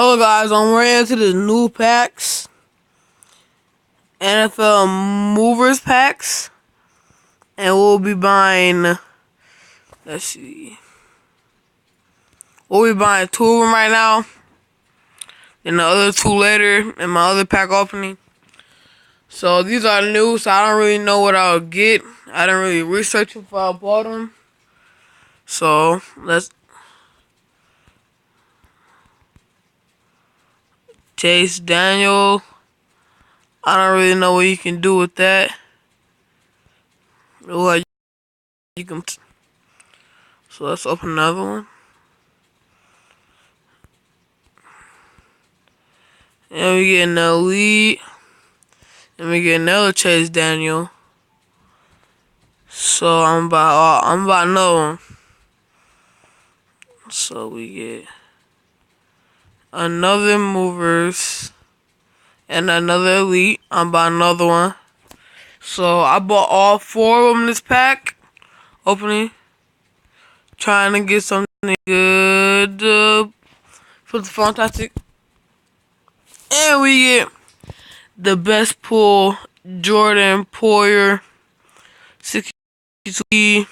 Hello guys, I'm right into the new packs. NFL Movers packs. And we'll be buying, let's see. We'll be buying 2 of them right now. Then the other 2 later in my other pack opening. So these are new, so I don't really know what I'll get. I didn't really research if I bought them. So let's Chase Daniel. I don't really know what you can do with that. What you can. So let's open another one. And we get an elite. And we get another Chase Daniel. So I'm about another one. So we get another Movers and another elite. I'm about another one. So I bought all 4 of them this pack opening. Trying to get something good for the fantastic. And we get the best pull, Jordan Poyer, 62.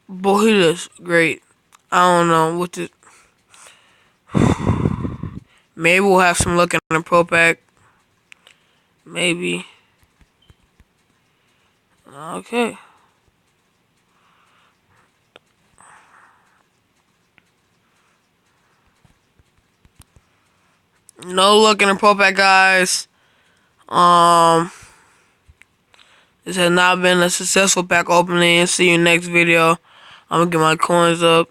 Boy, he looks great. I don't know what this. Maybe we'll have some luck in the pro pack. Maybe. Okay. No luck in the pro pack, guys. This has not been a successful pack opening. See you next video. I'm gonna get my coins up.